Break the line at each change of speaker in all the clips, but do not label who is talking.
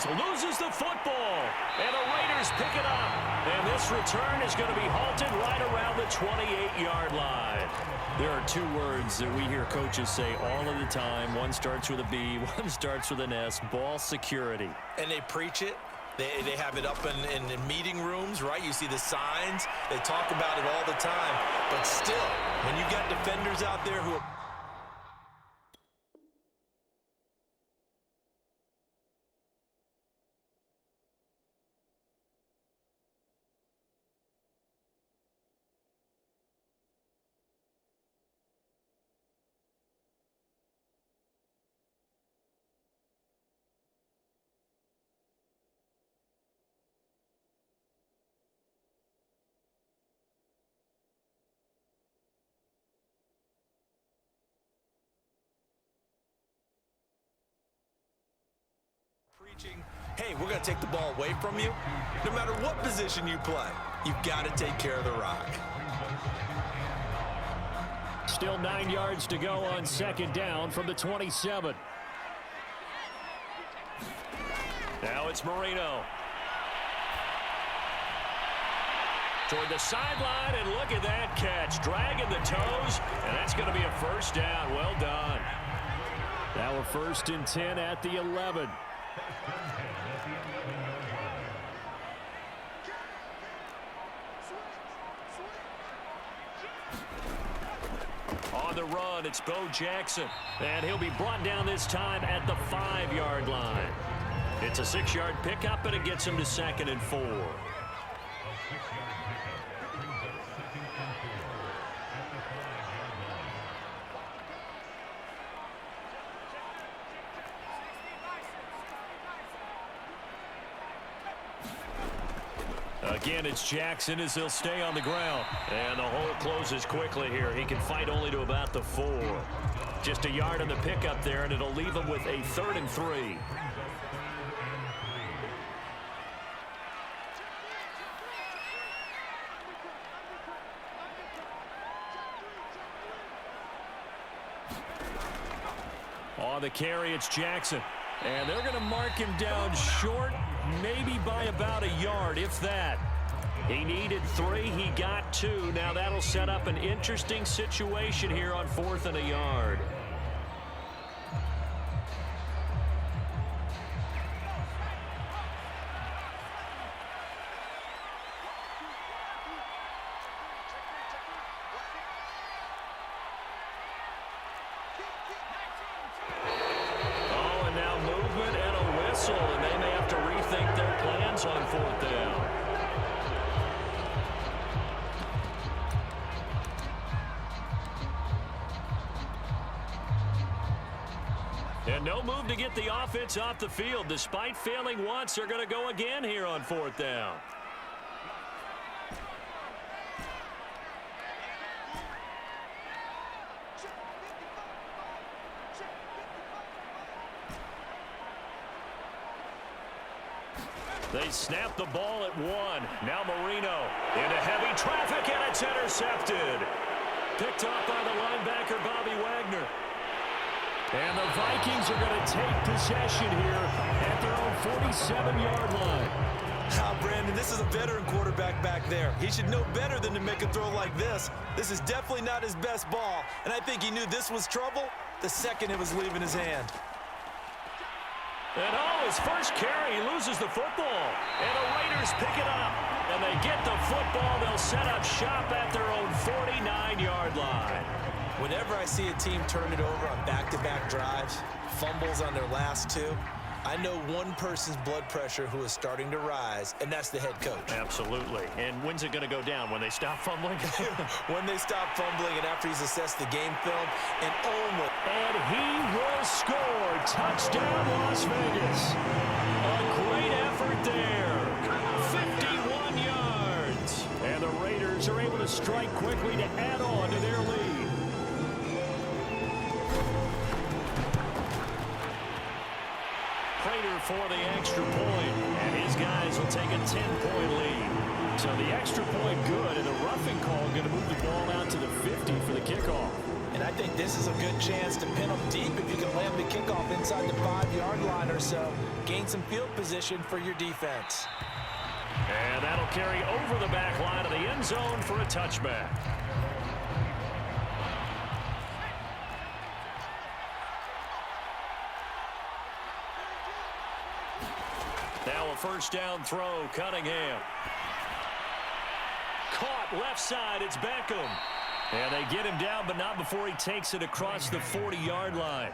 throws, loses the football, and the Raiders pick it up. And this return is going to be halted right around the 28-yard line. There are two words that we hear coaches say all of the time. One starts with a B, one starts with an S, ball security.
And they preach it. They have it up in meeting rooms, right? You see the signs. They talk about it all the time. But still, when you got defenders out there who are preaching, hey, we're going to take the ball away from you. No matter what position you play, you've got to take care of the rock.
Still 9 yards to go on second down from the 27. Now it's Marino. Toward the sideline, and look at that catch. Dragging the toes, and that's going to be a first down. Well done. Now we're 1st and 10 at the 11. On the run, it's Bo Jackson. And he'll be brought down this time at the 5-yard line. It's a 6-yard pickup, and it gets him to 2nd and 4. Again, it's Jackson as he'll stay on the ground. And the hole closes quickly here. He can fight only to about the 4. Just a yard on the pickup there, and it'll leave him with a 3rd and 3. On the carry, it's Jackson. And they're going to mark him down short, maybe by about a yard, if that. He needed 3. He got 2. Now that'll set up an interesting situation here on 4th and a yard. Oh, and now movement and a whistle, and they may have to rethink their plans on 4th down. And no move to get the offense off the field. Despite failing once, they're going to go again here on 4th down. They snap the ball at 1. Now Marino into heavy traffic, and it's intercepted. Picked off by the linebacker, Bobby Wagner. And the Vikings are going to take possession here at their own 47-yard line.
Brandon, this is a veteran quarterback back there. He should know better than to make a throw like this. This is definitely not his best ball, and I think he knew this was trouble the second it was leaving his hand.
And his first carry, he loses the football. And the Raiders pick it up. And they get the football. They'll set up shop at their own 49-yard line.
Whenever I see a team turn it over on back-to-back drives, fumbles on their last 2, I know one person's blood pressure who is starting to rise, and that's the head coach.
Absolutely. And when's it going to go down? When they stop fumbling?
When they stop fumbling and after he's assessed the game film, and only.
And he will score. Touchdown, Las Vegas. A great effort there. 51 yards. And the Raiders are able to strike quickly to add on to their lead. Prater for the extra point, and his guys will take a 10-point lead. So the extra point good, and the roughing call going to move the ball out to the 50 for the kickoff.
And I think this is a good chance to pin them deep if you can land the kickoff inside the 5-yard line or so. Gain some field position for your defense.
And that'll carry over the back line of the end zone for a touchback. Now a first down throw, Cunningham. Caught left side, it's Beckham. And they get him down, but not before he takes it across the 40-yard line.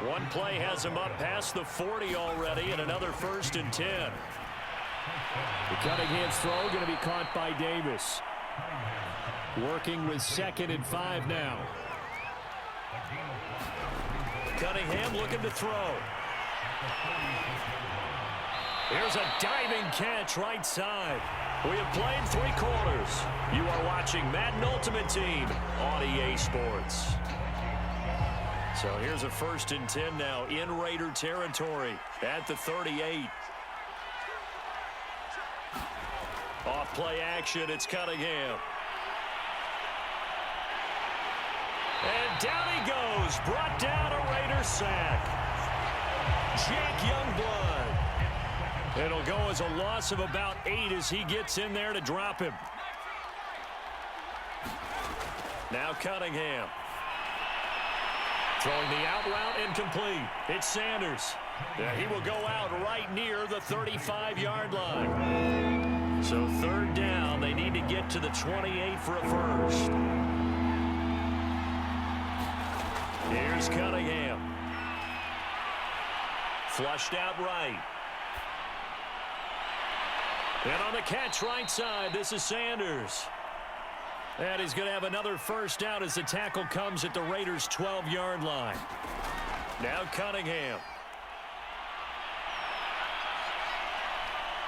One play has him up past the 40 already, and another 1st and 10.
The Cunningham's throw going to be caught by Davis. Working with 2nd and 5 now.
Cunningham looking to throw. Here's a diving catch right side. We have played 3 quarters. You are watching Madden Ultimate Team on EA Sports. So here's a 1st and 10 now in Raider territory at the 38. Off play action, it's Cunningham. And down he goes, brought down a Raider sack. Jake Youngblood. It'll go as a loss of about 8 as he gets in there to drop him. Now Cunningham. Throwing the out route incomplete. It's Sanders. Yeah, he will go out right near the 35-yard line. So 3rd down. They need to get to the 28 for a first. Here's Cunningham. Flushed out right. And on the catch right side, this is Sanders. And he's going to have another first down as the tackle comes at the Raiders' 12-yard line. Now Cunningham.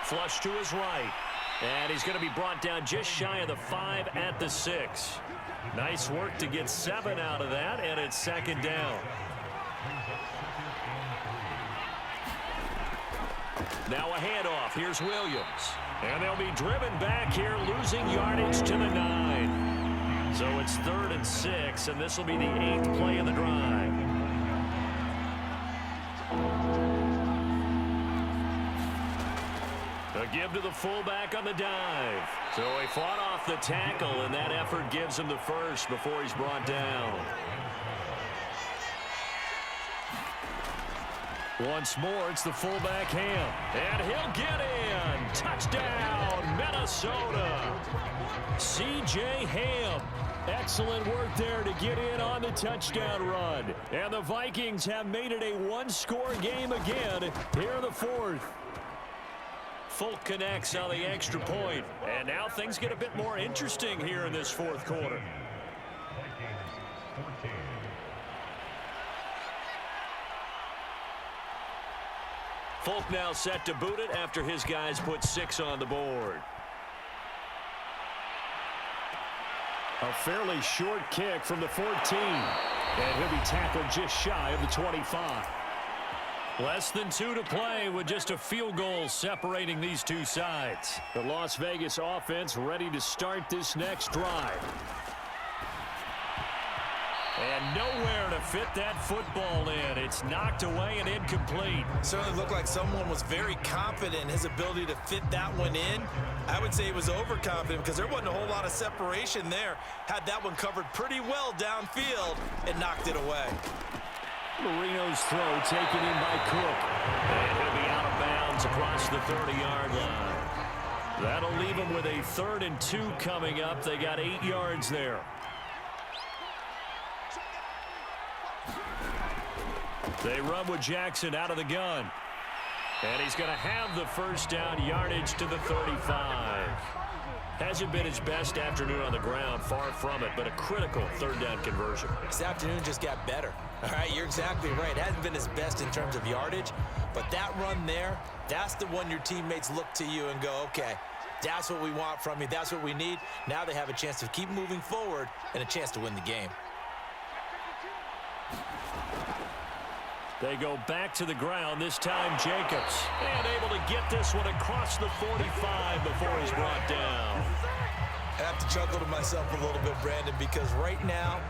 Flush to his right. And he's going to be brought down just shy of the 5 at the 6. Nice work to get 7 out of that, and it's 2nd down. Now a handoff. Here's Williams. And they'll be driven back here, losing yardage to the 9. So it's 3rd and 6, and this will be the 8th play of the drive. A give to the fullback on the dive. So he fought off the tackle, and that effort gives him the first before he's brought down. Once more, it's the fullback Ham. And he'll get in. Touchdown, Minnesota. C.J. Ham. Excellent work there to get in on the touchdown run. And the Vikings have made it a one-score game again here in the 4th. Folk connects on the extra point. And now things get a bit more interesting here in this 4th quarter. Folk now set to boot it after his guys put 6 on the board.
A fairly short kick from the 14. And he'll be tackled just shy of the 25.
Less than 2 to play with just a field goal separating these two sides.
The Las Vegas offense ready to start this next drive.
And nowhere to fit that football in. It's knocked away and incomplete.
Certainly looked like someone was very confident in his ability to fit that one in. I would say he was overconfident because there wasn't a whole lot of separation there. Had that one covered pretty well downfield and knocked it away.
Marino's throw taken in by Cook.
And he'll be out of bounds across the 30-yard line. That'll leave him with a 3rd and 2 coming up. They got 8 yards there. They run with Jackson out of the gun. And he's going to have the first down, yardage to the 35. Hasn't been his best afternoon on the ground, far from it, but a critical 3rd down conversion.
This afternoon just got better. All right, you're exactly right. It hasn't been his best in terms of yardage, but that run there, that's the one your teammates look to you and go, okay, that's what we want from you. That's what we need. Now they have a chance to keep moving forward and a chance to win the game.
They go back to the ground, this time Jacobs. And able to get this one across the 45 before he's brought down.
I have to chuckle to myself a little bit, Brandon, because right now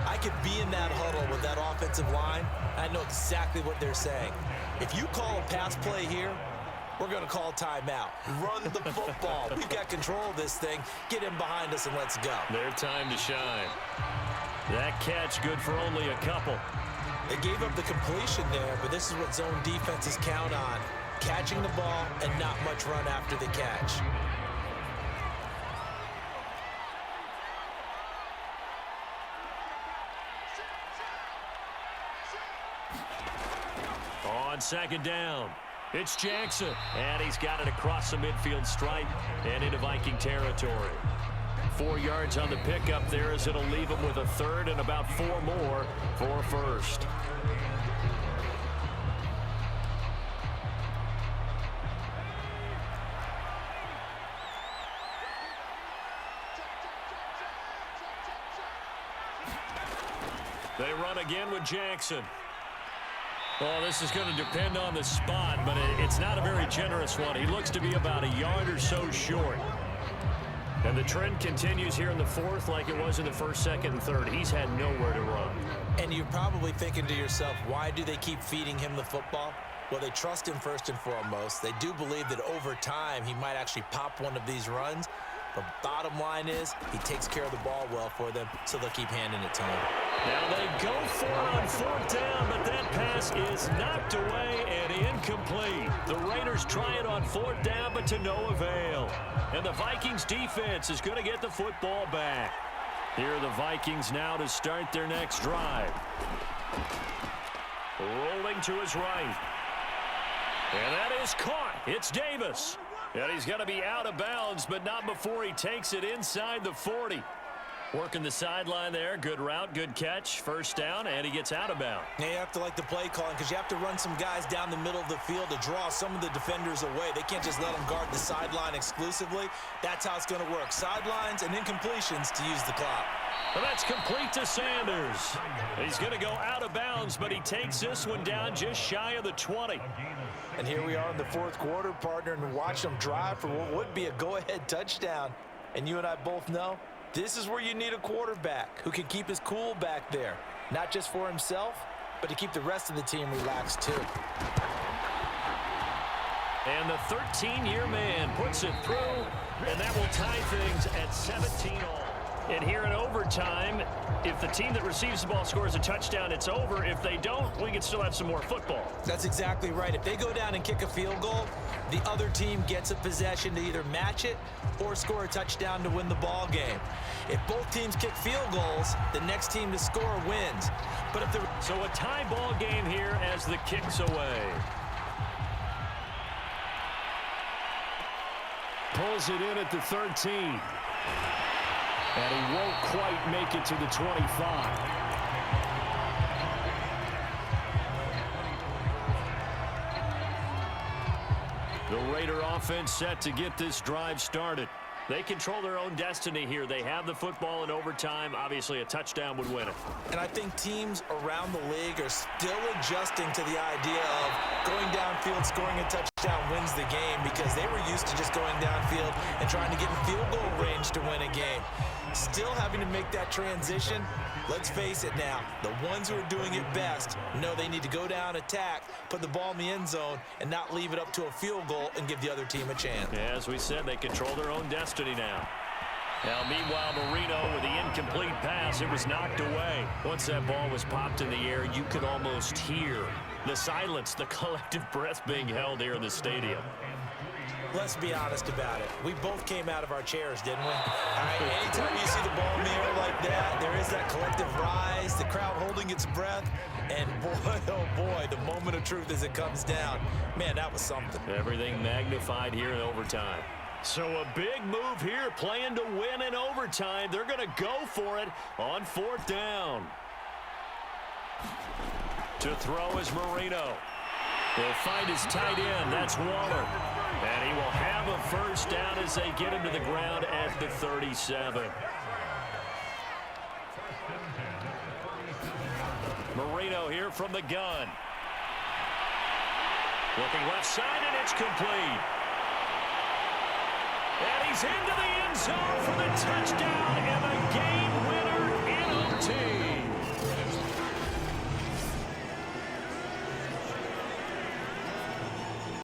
I could be in that huddle with that offensive line. I know exactly what they're saying. If you call a pass play here, we're going to call timeout. Run the football. We've got control of this thing. Get him behind us and let's go.
Their time to shine. That catch good for only a couple.
They gave up the completion there, but this is what zone defenses count on. Catching the ball and not much run after the catch.
On second down, it's Jackson. And he's got it across the midfield stripe and into Viking territory. 4 yards on the pickup there as it'll leave him with a third and about 4 more for first. They run again with Jackson. Well, this is going to depend on the spot, but it's not a very generous one. He looks to be about a yard or so short. And the trend continues here in the fourth like it was in the first, second, and third. He's had nowhere to run.
And you're probably thinking to yourself, why do they keep feeding him the football? Well, they trust him first and foremost. They do believe that over time he might actually pop one of these runs. But bottom line is he takes care of the ball well for them, so they'll keep handing it to him.
Now they go for it on fourth down, but that pass is knocked away and incomplete. The Raiders try it on fourth down, but to no avail. And the Vikings defense is going to get the football back. Here are the Vikings now to start their next drive. Rolling to his right. And that is caught. It's Davis. And he's going to be out of bounds, but not before he takes it inside the 40. Working the sideline there. Good route, good catch. First down, and he gets out of bounds.
Now you have to like the play calling because you have to run some guys down the middle of the field to draw some of the defenders away. They can't just let them guard the sideline exclusively. That's how it's going to work. Sidelines and incompletions to use the clock.
Well, that's complete to Sanders. He's going to go out of bounds, but he takes this one down just shy of the 20.
And here we are in the fourth quarter, partner, and watch them drive for what would be a go-ahead touchdown. And you and I both know this is where you need a quarterback who can keep his cool back there, not just for himself, but to keep the rest of the team relaxed too.
And the 13-year man puts it through, and that will tie things at 17 all. And here in overtime, if the team that receives the ball scores a touchdown, it's over. If they don't, we can still have some more football.
That's exactly right. If they go down and kick a field goal, the other team gets a possession to either match it or score a touchdown to win the ball game. If both teams kick field goals, the next team to score wins. But if
So a tie ball game here as the kick's away. Pulls it in at the 13. And he won't quite make it to the 25. The Raider offense set to get this drive started. They control their own destiny here. They have the football in overtime. Obviously, a touchdown would win it.
And I think teams around the league are still adjusting to the idea of going downfield, scoring a touchdown wins the game because they were used to just going downfield and trying to get in field goal range to win a game. Still having to make that transition. Let's face it now, the ones who are doing it best know they need to go down, attack, put the ball in the end zone, and not leave it up to a field goal and give the other team a chance.
Yeah, as we said, they control their own destiny now. Now, meanwhile, Marino with the incomplete pass, it was knocked away. Once that ball was popped in the air, you could almost hear the silence, the collective breath being held here in the stadium.
Let's be honest about it. We both came out of our chairs, didn't we? All right, anytime you see the ball in the air like that, there is that collective rise, the crowd holding its breath, and boy, oh boy, the moment of truth as it comes down. Man, that was something.
Everything magnified here in overtime. So a big move here, playing to win in overtime. They're going to go for it on fourth down. To throw is Marino. He'll find his tight end. That's Waller. And he will have a first down as they get him to the ground at the 37. Marino here from the gun. Looking left side, and it's complete. And he's into the end zone for the touchdown and the game-winning